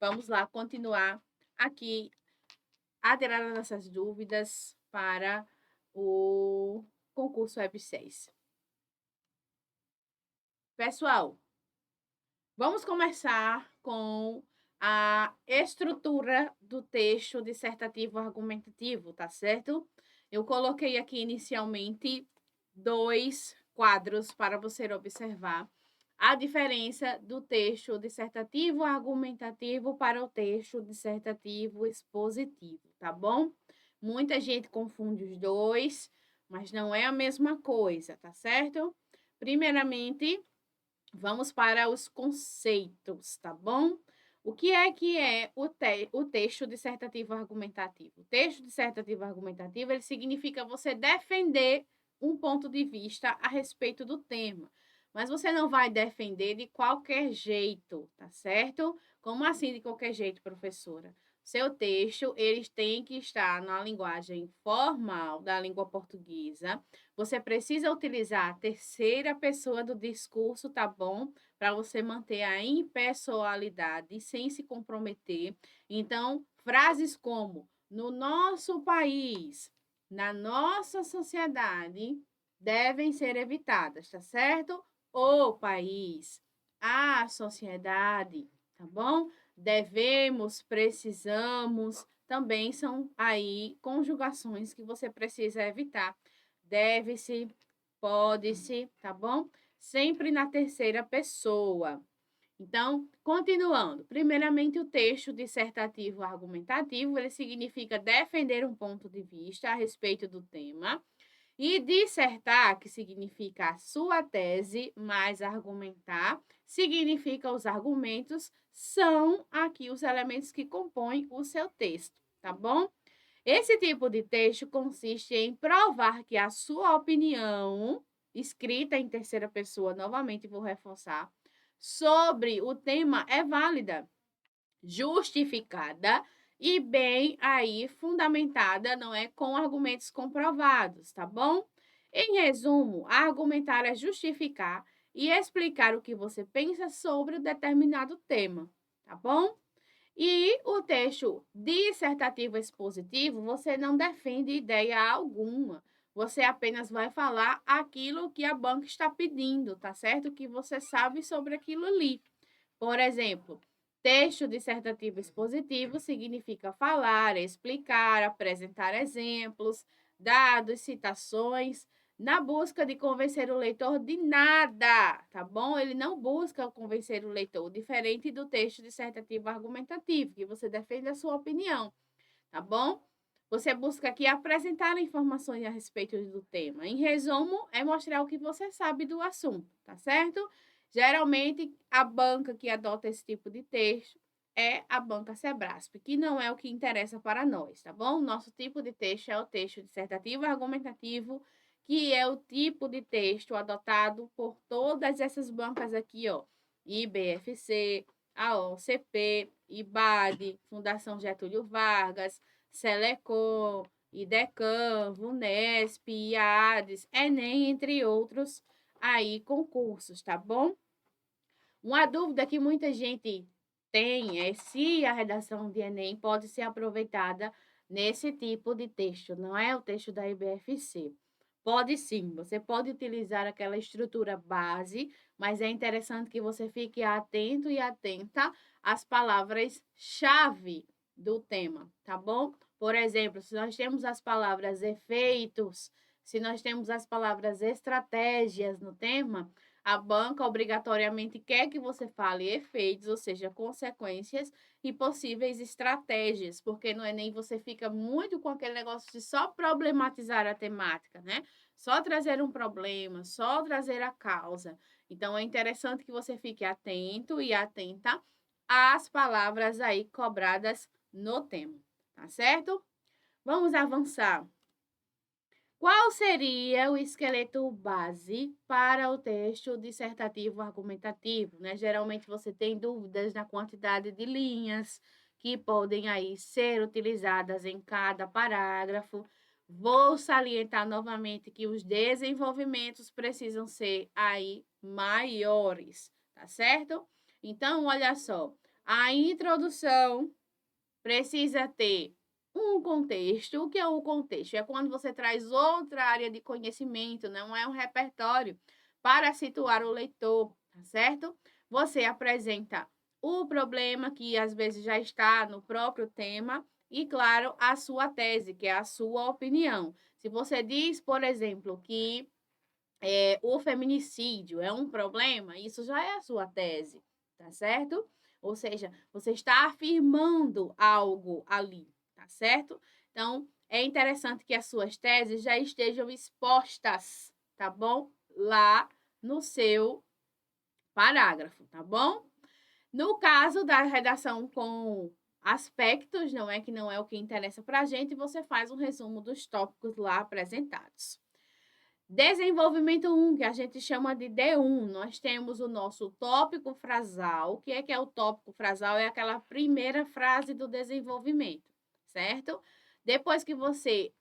Vamos lá continuar aqui a tirar as nossas dúvidas para o concurso Web 6. Pessoal, vamos começar com a estrutura do texto dissertativo argumentativo, tá certo? Eu coloquei aqui inicialmente 2 quadros para você observar a diferença do texto dissertativo argumentativo para o texto dissertativo expositivo, tá bom? Muita gente confunde os dois, mas não é a mesma coisa, tá certo? Primeiramente, vamos para os conceitos, tá bom? O que é o texto dissertativo argumentativo? O texto dissertativo argumentativo, ele significa você defender um ponto de vista a respeito do tema. Mas você não vai defender de qualquer jeito, tá certo? Como assim de qualquer jeito, professora? Seu texto, eles têm que estar na linguagem formal da língua portuguesa. Você precisa utilizar a terceira pessoa do discurso, tá bom? Para você manter a impessoalidade sem se comprometer. Então, frases como no nosso país, na nossa sociedade, devem ser evitadas, tá certo? O país, a sociedade, tá bom? Devemos, precisamos, também são aí conjugações que você precisa evitar. Deve-se, pode-se, tá bom? Sempre na terceira pessoa. Então, continuando. Primeiramente, o texto dissertativo argumentativo, ele significa defender um ponto de vista a respeito do tema. E dissertar, que significa a sua tese, mais argumentar, significa os argumentos, são aqui os elementos que compõem o seu texto, tá bom? Esse tipo de texto consiste em provar que a sua opinião, escrita em terceira pessoa, novamente vou reforçar, sobre o tema é válida, justificada e bem aí fundamentada, não é, com argumentos comprovados, tá bom? Em resumo, argumentar é justificar e explicar o que você pensa sobre o determinado tema, tá bom? E o texto dissertativo expositivo, você não defende ideia alguma. Você apenas vai falar aquilo que a banca está pedindo, tá certo? O que você sabe sobre aquilo ali. Por exemplo, texto dissertativo expositivo significa falar, explicar, apresentar exemplos, dados, citações, na busca de convencer o leitor de nada, tá bom? Ele não busca convencer o leitor, diferente do texto dissertativo argumentativo, que você defende a sua opinião, tá bom? Você busca aqui apresentar informações a respeito do tema. Em resumo, é mostrar o que você sabe do assunto, tá certo? Geralmente, a banca que adota esse tipo de texto é a banca Sebrasp, que não é o que interessa para nós, tá bom? Nosso tipo de texto é o texto dissertativo argumentativo, que é o tipo de texto adotado por todas essas bancas aqui, ó. IBFC, a OCP, IBAD, Fundação Getúlio Vargas, Selecom, IDECAM, VUNESP, IADES, Enem, entre outros aí concursos, tá bom? Uma dúvida que muita gente tem é se a redação de Enem pode ser aproveitada nesse tipo de texto, não é o texto da IBFC. Pode sim, você pode utilizar aquela estrutura base, mas é interessante que você fique atento e atenta às palavras-chave do tema, tá bom? Por exemplo, se nós temos as palavras efeitos, se nós temos as palavras estratégias no tema, a banca obrigatoriamente quer que você fale efeitos, ou seja, consequências e possíveis estratégias, porque no Enem você fica muito com aquele negócio de só problematizar a temática, né? Só trazer um problema, só trazer a causa. Então, é interessante que você fique atento e atenta às palavras aí cobradas no tema, tá certo? Vamos avançar. Qual seria o esqueleto base para o texto dissertativo argumentativo, né? Geralmente você tem dúvidas na quantidade de linhas que podem aí ser utilizadas em cada parágrafo. Vou salientar novamente que os desenvolvimentos precisam ser aí maiores, tá certo? Então, olha só, A introdução precisa ter um contexto. O que é o contexto? É quando você traz outra área de conhecimento, não é um repertório para situar o leitor, tá certo? Você apresenta o problema que às vezes já está no próprio tema e, claro, a sua tese, que é a sua opinião. Se você diz, por exemplo, que o feminicídio é um problema, isso já é a sua tese, tá certo? Ou seja, você está afirmando algo ali, tá certo? Então, é interessante que as suas teses já estejam expostas, tá bom? Lá no seu parágrafo, tá bom? No caso da redação com aspectos, não é que não é o que interessa para a gente, você faz um resumo dos tópicos lá apresentados. Desenvolvimento 1, que a gente chama de D1, nós temos o nosso tópico frasal. O que é o tópico frasal? É aquela primeira frase do desenvolvimento, certo? Depois que você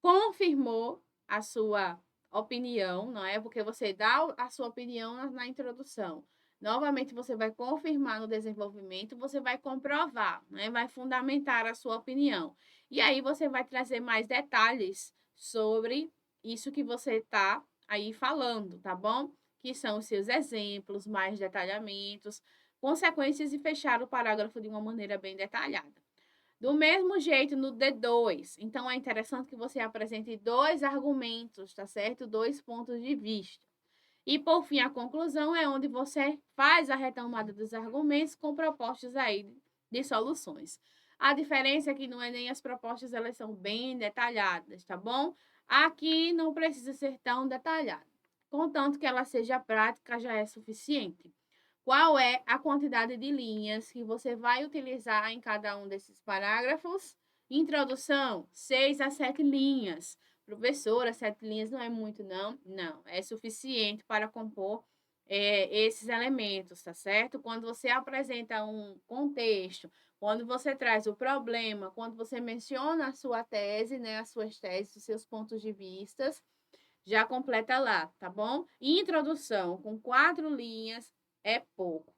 confirmou a sua opinião, não é? Porque você dá a sua opinião na introdução. Novamente, você vai confirmar no desenvolvimento, você vai comprovar, né? Vai fundamentar a sua opinião. E aí você vai trazer mais detalhes sobre isso que você está aí falando, tá bom? Que são os seus exemplos, mais detalhamentos, consequências e fechar o parágrafo de uma maneira bem detalhada. Do mesmo jeito no D2. Então, é interessante que você apresente dois argumentos, tá certo? Dois pontos de vista. E, por fim, a conclusão é onde você faz a retomada dos argumentos com propostas aí de soluções. A diferença é que não é nem as propostas, elas são bem detalhadas, tá bom? Aqui não precisa ser tão detalhada. Contanto que ela seja prática, já é suficiente. Qual é a quantidade de linhas que você vai utilizar em cada um desses parágrafos? Introdução, 6 a 7 linhas. Professora, 7 linhas não é muito, não? Não, é suficiente para compor esses elementos, tá certo? Quando você apresenta um contexto, quando você traz o problema, quando você menciona a sua tese, né, as suas teses, os seus pontos de vistas, já completa lá, tá bom? Introdução com 4 linhas é pouco,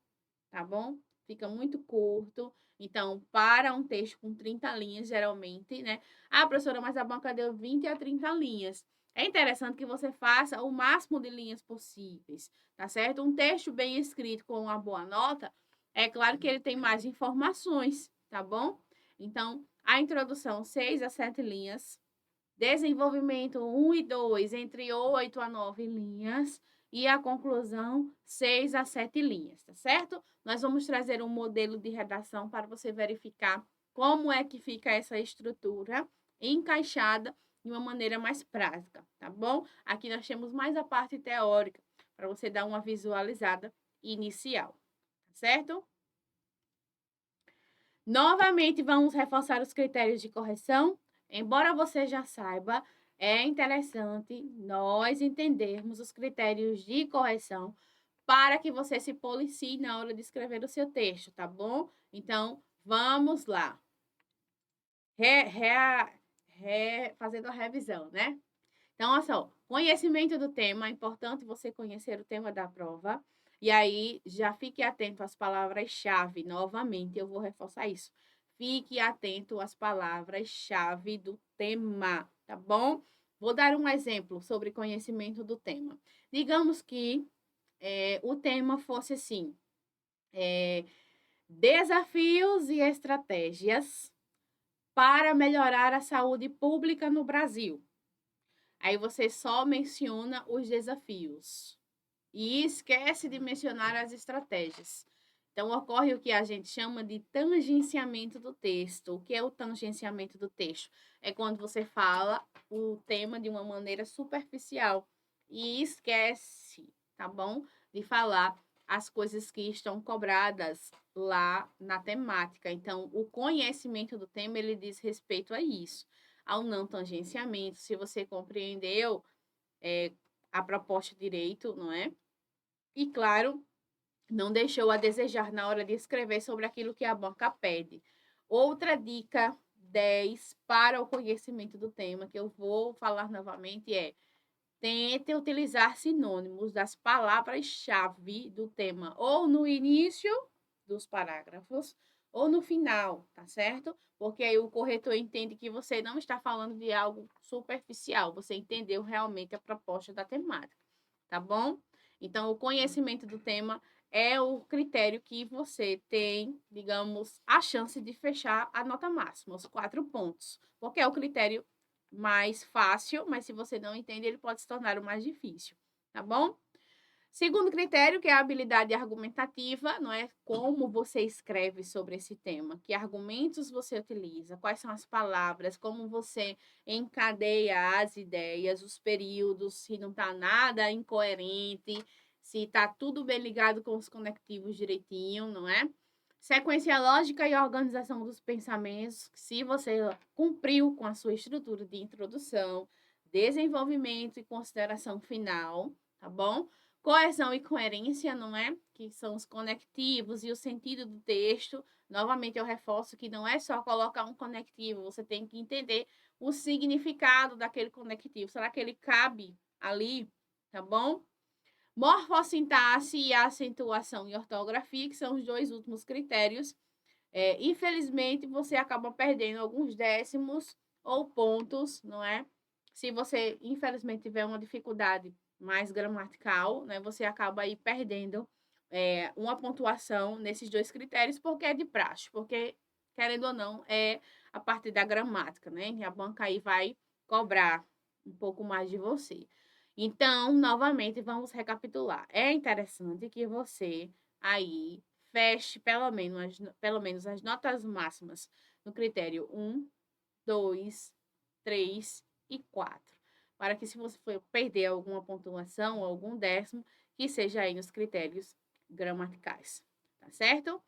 tá bom? Fica muito curto. Então, para um texto com 30 linhas, geralmente, né? Ah, professora, mas a banca deu 20 a 30 linhas. É interessante que você faça o máximo de linhas possíveis, tá certo? Um texto bem escrito com uma boa nota, é claro que ele tem mais informações, tá bom? Então, a introdução, 6 a 7 linhas. Desenvolvimento 1 e 2, entre 8 a 9 linhas. E a conclusão, 6 a 7 linhas, tá certo? Nós vamos trazer um modelo de redação para você verificar como é que fica essa estrutura encaixada de uma maneira mais prática, tá bom? Aqui nós temos mais a parte teórica, para você dar uma visualizada inicial, tá certo? Novamente, vamos reforçar os critérios de correção. Embora você já saiba, é interessante nós entendermos os critérios de correção para que você se policie na hora de escrever o seu texto, tá bom? Então, vamos lá. Fazendo a revisão, né? Então, olha só, conhecimento do tema, é importante você conhecer o tema da prova. E aí, já fique atento às palavras-chave. Novamente, eu vou reforçar isso. Fique atento às palavras-chave do tema, tá bom? Vou dar um exemplo sobre conhecimento do tema. Digamos que o tema fosse assim: desafios e estratégias para melhorar a saúde pública no Brasil. Aí você só menciona os desafios e esquece de mencionar as estratégias. Então, ocorre o que a gente chama de tangenciamento do texto. O que é o tangenciamento do texto? É quando você fala o tema de uma maneira superficial e esquece, tá bom? De falar as coisas que estão cobradas lá na temática. Então, o conhecimento do tema, ele diz respeito a isso, ao não tangenciamento. Se você compreendeu a proposta direito, não é? E, claro, não deixou a desejar na hora de escrever sobre aquilo que a banca pede. Outra dica 10 para o conhecimento do tema, que eu vou falar novamente, é: tente utilizar sinônimos das palavras-chave do tema ou no início dos parágrafos ou no final, tá certo? Porque aí o corretor entende que você não está falando de algo superficial, você entendeu realmente a proposta da temática, tá bom? Então, o conhecimento do tema é o critério que você tem, digamos, a chance de fechar a nota máxima, os 4 pontos, porque é o critério mais fácil, mas se você não entende, ele pode se tornar o mais difícil, tá bom? Segundo critério, que é a habilidade argumentativa, não é? Como você escreve sobre esse tema, que argumentos você utiliza, quais são as palavras, como você encadeia as ideias, os períodos, se não está nada incoerente, se está tudo bem ligado com os conectivos direitinho, não é? Sequência lógica e organização dos pensamentos, se você cumpriu com a sua estrutura de introdução, desenvolvimento e consideração final, tá bom? Coesão e coerência, não é? Que são os conectivos e o sentido do texto. Novamente, eu reforço que não é só colocar um conectivo, você tem que entender o significado daquele conectivo. Será que ele cabe ali? Tá bom? Morfossintaxe e acentuação e ortografia, que são os 2 últimos critérios. Infelizmente, você acaba perdendo alguns décimos ou pontos, não é? Se você, infelizmente, tiver uma dificuldade mais gramatical, né, você acaba aí perdendo uma pontuação nesses 2 critérios, porque é de praxe, porque, querendo ou não, é a parte da gramática, né? E a banca aí vai cobrar um pouco mais de você. Então, novamente, vamos recapitular. É interessante que você aí feche pelo menos as notas máximas no critério 1, 2, 3 e 4. Para que se você for perder alguma pontuação ou algum décimo, que seja aí nos critérios gramaticais, tá certo?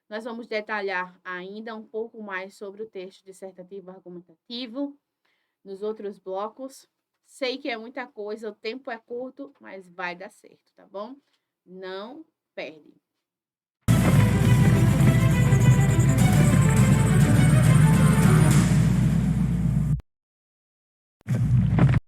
Nós vamos detalhar ainda um pouco mais sobre o texto dissertativo argumentativo nos outros blocos. Sei que é muita coisa, o tempo é curto, mas vai dar certo, tá bom? Não perde.